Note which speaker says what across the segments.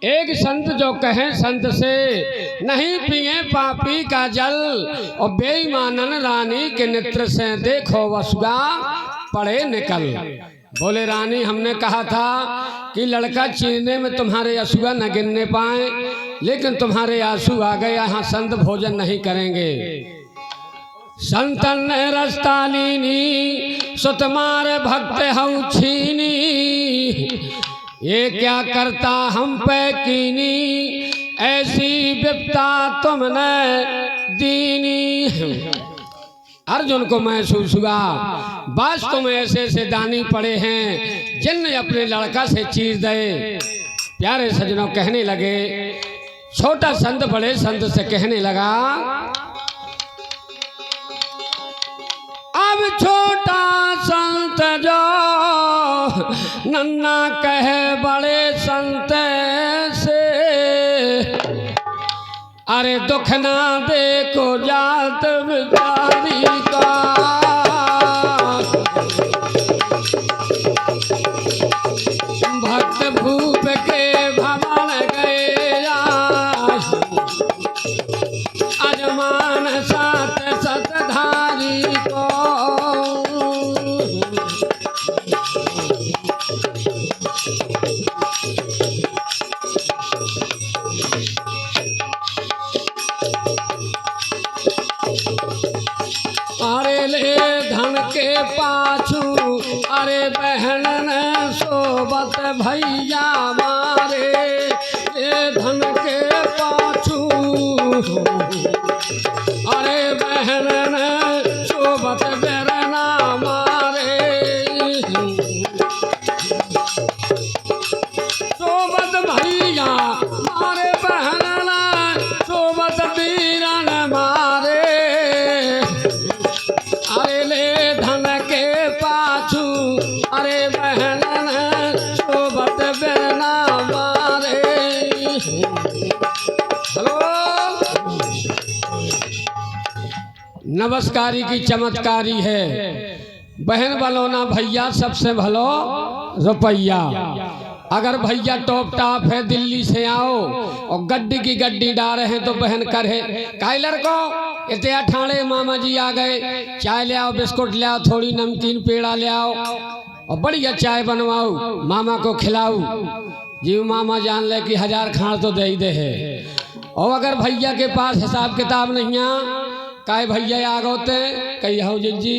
Speaker 1: एक संत जो कहें संत से नहीं पिए पापी का जल, और बेईमानन रानी के नेत्र से देखो वसुगा पड़े निकल। बोले रानी हमने कहा था कि लड़का चीरने में तुम्हारे असुआ न गिरने पाए, लेकिन तुम्हारे आंसू आ गए, यहाँ संत भोजन नहीं करेंगे। संतन ने रस्ता लीनी सुतमार भक्त हऊ छीनी, ये क्या करता हम पे कीनी, ऐसी विपता तुमने दीनी। अर्जुन को महसूस हुआ वास्तव में ऐसे ऐसे दानी पड़े हैं जिनने अपने लड़का से चीर दे। प्यारे सजनों कहने लगे, छोटा संत बड़े संत से कहने लगा, अब छोटा संत जो नन्ना कहे बड़े संत से, अरे दुख ना देखो जात बिचारी का, भक्त भूप के भवन गए अजमान सात सतधारी को। अरे ले धन के पाछू, अरे बहन सोबत भैया मारे, ले धन के पाछू, अरे बहन सोबत बेरना मारे, सोबत भैया मारे बहन सोबत बीरन मारे, अरे ले धन के पाछू, अरे बहन सोबत बेरना मारे। हेलो नमस्कारी की चमत्कारी है, बहन भलो ना भैया सबसे भलो रुपैया। अगर भैया टॉप टॉप है दिल्ली से आओ और गड्डी की गड्डी डाल रहे हैं तो बहन करे काइलर को इतने ठाणे मामा जी आ गए, चाय ले आओ, बिस्कुट ले आओ, थोड़ी नमकीन पेड़ा ले आओ और बढ़िया चाय बनवाओ, मामा को खिलाओ जी। मामा जान ले कि 1000 खाण तो दे ही दे है। और अगर भैया के पास हिसाब किताब नहीं आ, काय भैया आ गए कही हो जी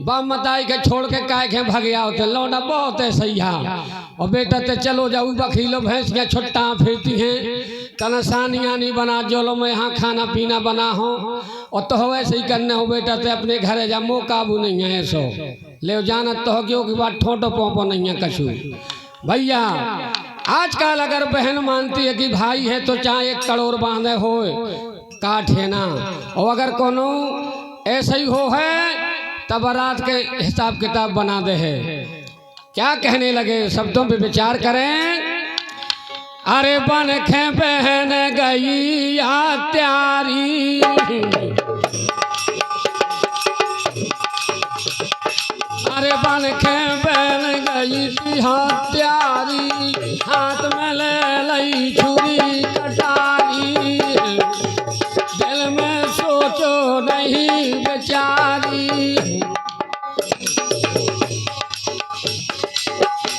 Speaker 1: बम मताई के छोड़ के काय के भग गया होते, लौटा बहुत है सही है। और बेटा ते चलो जाऊ बखीलो भैंसियाँ छुट्टा फिरती हैं, तनसानियाँ नहीं बना जोलो में यहाँ खाना पीना बना हो, और तो हो ऐसे ही करने हो बेटा ते अपने घर जा, मो काबू नहीं है ऐसो ले जानत तो हो क्यों कि बात ठोटो पोपो नहीं है कछू। भैया आजकल अगर बहन मानती है कि भाई है तो चाहे 1 करोड़ बांधे हो काट है ना, और अगर कोनो ऐसा ही हो है तब बारात के हिसाब किताब बना दे है। क्या कहने लगे शब्दों पे विचार करें। अरे बन खे बहन गई या त्यारी, अरे बन खे बहन गई त्यारी, हाथ में ले लई छुरी कटारी, दिल में सोचो नहीं बेचारी,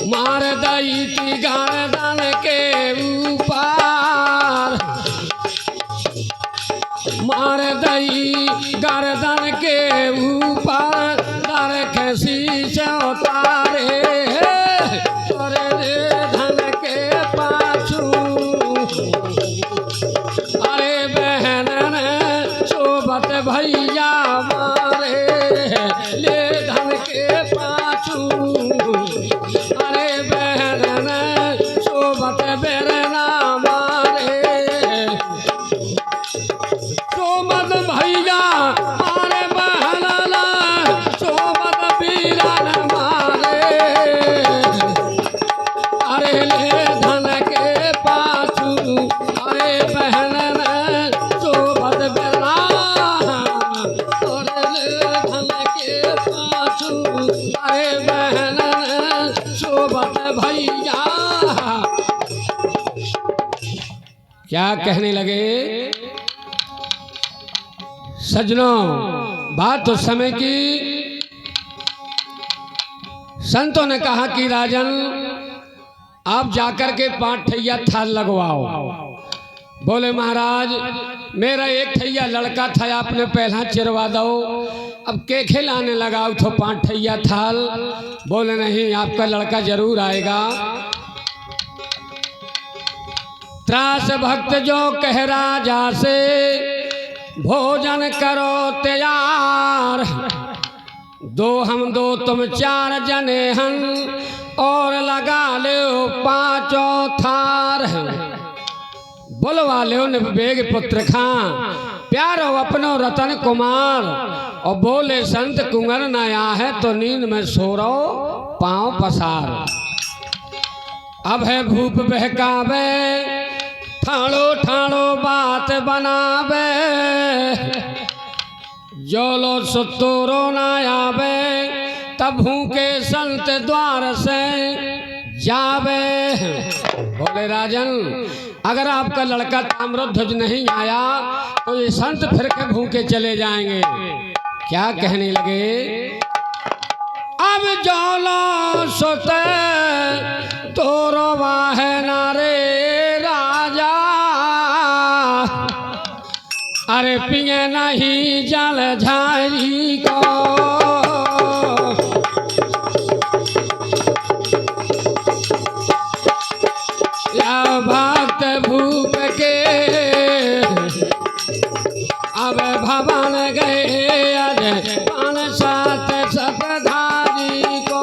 Speaker 1: मार दई थी गर्दन के ऊपर, मार दई गर्दन के ऊपर, दर खसी से उतारे, अरे धन के पाछू, अरे बहन सोबत भैया मारे, ले धन के पाछू, अरे बहन सोबत बेरना मारे, सोबत भैया मारे बहन सोबत बीरन मारे, अरे ले धन के पाछू, अरे बहन सोबत बेरना, अरे ले धन के पाछू, अरे बहन सोबत भैया क्या कहने लगे सजनों, बात उस समय की संतों ने कहा कि राजन आप जाकर के 5 ठैया थाल लगवाओ। बोले महाराज मेरा 1 ठैया लड़का था, आपने पहला चिरवा दो, अब के खिलाने लगाओ तो 5 ठैया थाल। बोले नहीं, आपका लड़का जरूर आएगा। त्रास भक्त जो कह राजा से भोजन करो तैयार, 2 हम 2 तुम 4 जने हम, और लगा लो 5 थार। बुलवा लो निर्वेग पुत्र खां, प्यारो अपनो रतन कुमार। और बोले संत कुंवर न आया है तो नींद में सो रहो पांव पसार। अब है भूप बहकावे, ठाणो ठाणो बात बनावे, जो लो सुतोरो न आवे, तब भूखे संत द्वार से जावे। बोले राजन अगर आपका लड़का ताम्रध्वज नहीं आया तो ये संत फिर के भूखे चले जाएंगे। क्या कहने लगे अब जो लो सुते तोरो वाहे नारे राजा, अरे पिए नहीं जल झारी को। या भक्त भूप के अब भवन गए अज 5-7 सतधारी को।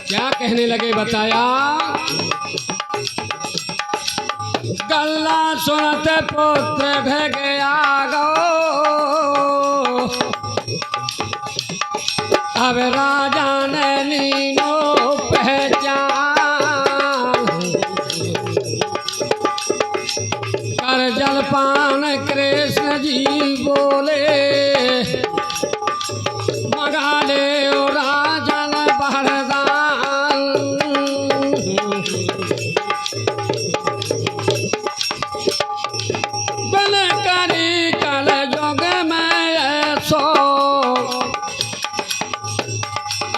Speaker 1: क्या कहने लगे बताया, गल्ला सुनत पुत्र भग गो, अब राजा ने लीनो पहचान। कर जलपान कृष्ण जी बोले, मगा ले ओ राजन बरदान। बन करी कल जोग में ऐसो,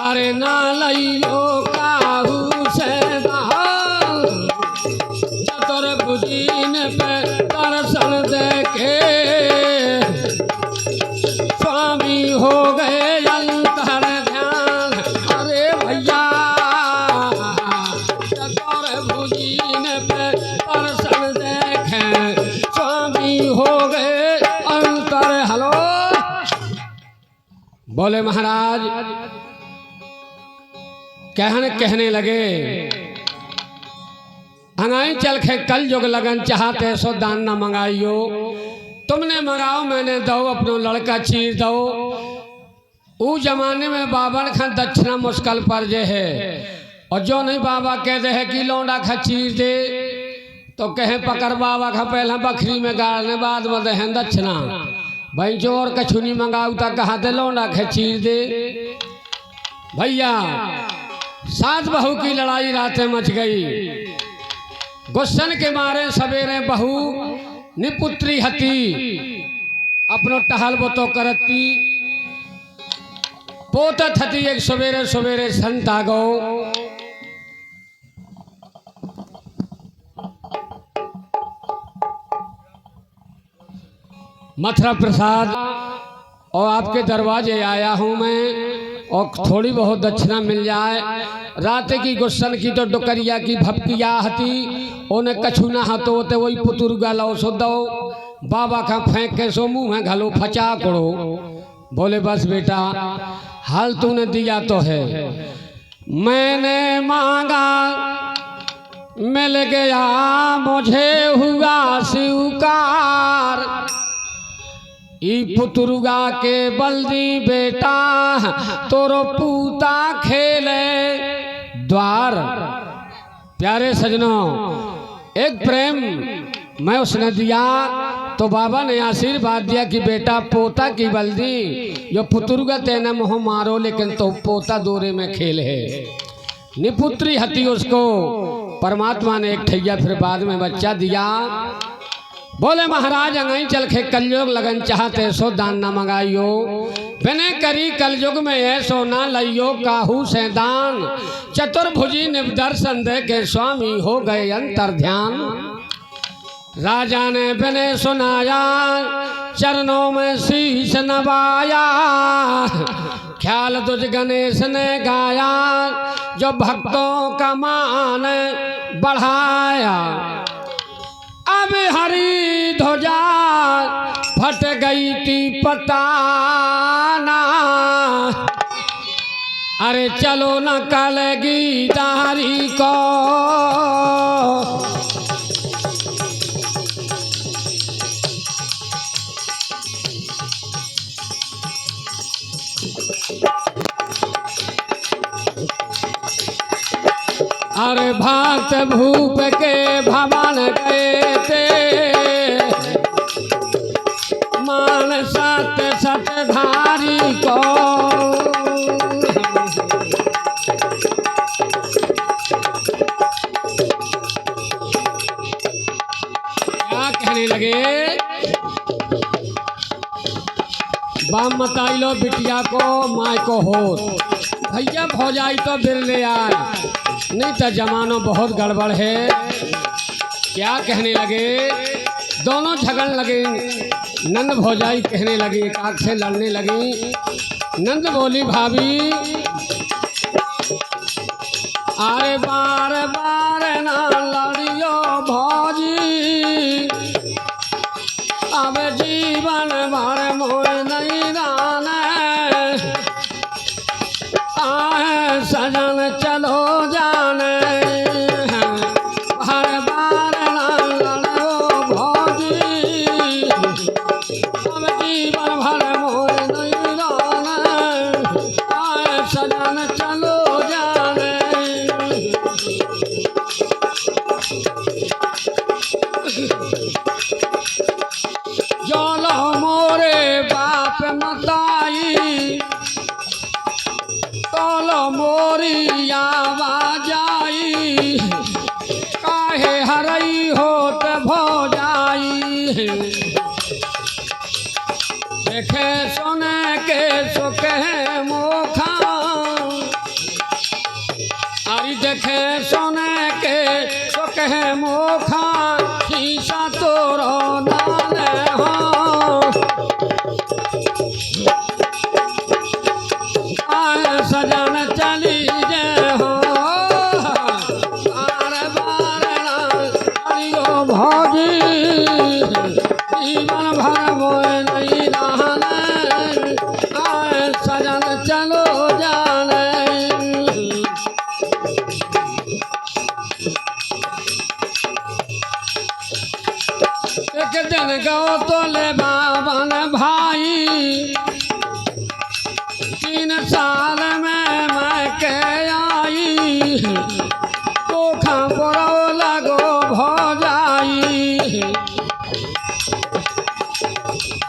Speaker 1: अरे ना लइयो काहू से दाल। चतुर्भुजीन पे दर्शन देखे, स्वामी हो गए अंतर ध्यान। अरे भैया चतुर्भुजीन पे दर्शन देखे, स्वामी हो गए अंतर। हलो बोले महाराज कहने लगे हंगाई चल खे कल जोग लगन, चाहते सो दान न मंगाइयो। तुमने मंगाओ मैंने दो, अपनो लड़का चीर दो। ऊ जमाने में बाबा खा दक्षिणा मुश्किल पर जे है, और जो नहीं बाबा कह दे है कि लौंडा खा चीर दे, तो कहे पकड़ बाबा खा पहला बखरी में गाड़ने बाद में दे दक्षिणा। भाई जो और कछुनी मंगाऊ तो कहा दे लौंडा खा चीर दे। भैया 7 बहू की लड़ाई रातें मच गई। गुस्सन के मारे सवेरे बहू निपुत्री हती, अपनो टहल वो तो करती। पोतत हती एक सवेरे सवेरे संत आ गो। मथुरा प्रसाद और आपके दरवाजे आया हूँ मैं, और थोड़ी बहुत दक्षिणा मिल जाए। रात की गुस्सन की तो डुकरिया की भपकिया हती, उन्हें कछु ना हतो ते वही पुतुर गलो सो दो। बाबा का फेंक के सो मुँह में घलो फचा करो। बोले बस बेटा हाल तूने दिया तो है, मैंने मांगा मिल गया, मुझे हुआ स्वीकार। ई पुतुर्गा के बल्दी बेटा तोरो पूता खेले द्वार। प्यारे सजनों, एक प्रेम मैं उसने दिया तो बाबा ने आशीर्वाद दिया कि बेटा पोता की बल्दी जो पुतुर्ग तेने मोह मारो, लेकिन तो पोता दूरे में खेल है। निपुत्री हती उसको परमात्मा ने एक ठैया फिर बाद में बच्चा दिया। बोले महाराज अंगई चल खे कलयुग लगन चाहते सो दान न मंगाइयो, बिने करी कलयुग में ऐसो ना लइयो काहू से दान। चतुर्भुजी निदर्शन दे के स्वामी हो गए अंतर ध्यान। राजा ने बिने सुनाया चरणों में शीश नवाया, ख्याल तुझ गणेश ने गाया जो भक्तों का मान बढ़ाया। अब हरी ध्वजा फट गई थी पताना, अरे चलो न कल गीतारी को। अरे भात भूप के भवन गए थे, मान सत सतधारी को। क्या कहने लगे, बाम मताई लो बिटिया को माय को हो, भैया भौजाई तो बिरले आए, नहीं तो जमानो बहुत गड़बड़ है। क्या कहने लगे, दोनों झगड़ने लगे। नंद भौजाई कहने लगी, काक से लड़ने लगी। नंद बोली भाभी अरे बार बार ना लड़ियो भौजी, अब जीवन भर मोह नहीं राने। आए सजन चलो जाने, हर बार लड़ो भौजी, अब जीवन भर मोह नहीं राने। आए सजन चलो जाने। जोलो मोरे बाप मताई, तोलो मोरी आवाजाई, काहे हरई होत भौजाई। देखे सुने के सुख है मोखा, अरे देखे सुने के सुख है मोखा, खीसा तोरो नाले हो। सजन चली जे हो, बार बार लड़ियो भौजी, जीवन भर मोह नहीं रहने। आए सजन चलो जाने। एक दिन गो तो ले बाबन भाई, 3 साल में मैं के आई, तो खबरो लगो भौजाई।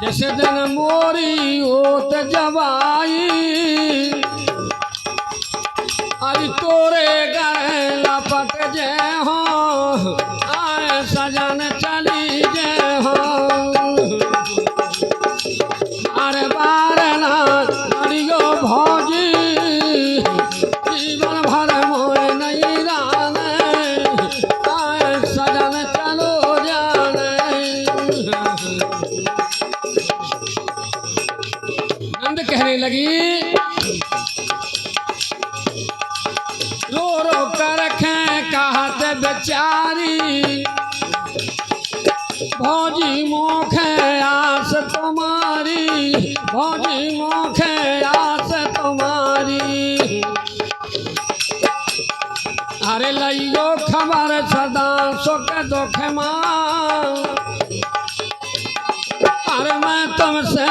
Speaker 1: जिस दिन मोरी होत जवाई, अरे तोरे गए लपट जे हो, आए सजन चली जे हो। अरे बार ना लड़ियो भौजी, जीवन भर मोह नहीं राने। आए सजन चलो जाने। नंद कहने लगी, रो रो कर रखें कहत बेचारी, भौजी मोखे आस तुम्हारी, भौजी मोखे आस तुम्हारी। अरे लइयो खबर सदा सुख दुख मां, अरे मैं तुमसे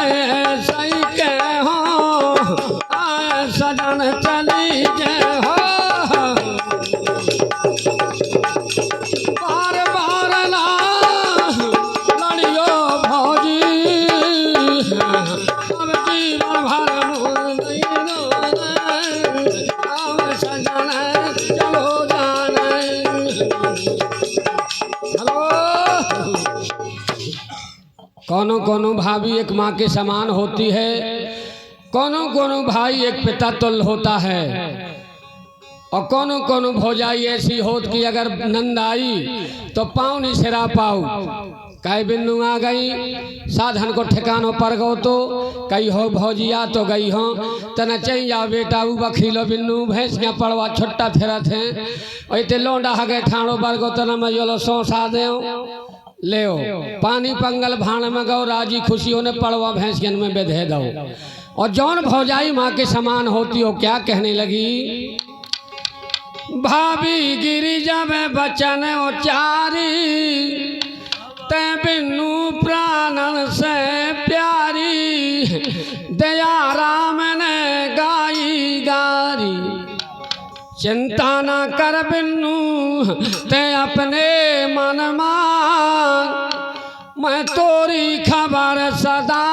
Speaker 1: सही कहो, आए सजन चली जे हो। बार बार ला लड़ियो जीवन भर मोर नहीं रोना, आव सजना चलो जाना। हेलो, कोनो कोनो भाभी एक माँ के समान होती है, कोनो कोनो भाई एक पिता तुल्य होता है, और कोनो कोनो भौजाई ऐसी होत कि अगर नंद आई तो पाँव नहीं सिरा पाऊ। कई बिन्नू आ गई साधन को ठिकानों पर गो तो कई हो भौजिया तो गई हो तना चाहिए बेटा ऊ बखीलो बिन्नू भैंसियाँ पड़वा छुट्टा फिरत हैं ऐते लौंडा हगे ठाणो पर गो तना मजोलो सौसा दे ले पानी पंगल भाण में गो राजी खुशी होने पड़वा भैंसियन में बेधे दो। और जौन भौजाई माँ के समान होती हो क्या कहने लगी, भाभी गिरिजा में बचन उचारी ते बिन्नू प्राणन से प्यारी, दया राम ने गाई गारी, चिंता न कर बिन्नू ते अपने मन मान, मैं तोरी खबर सदा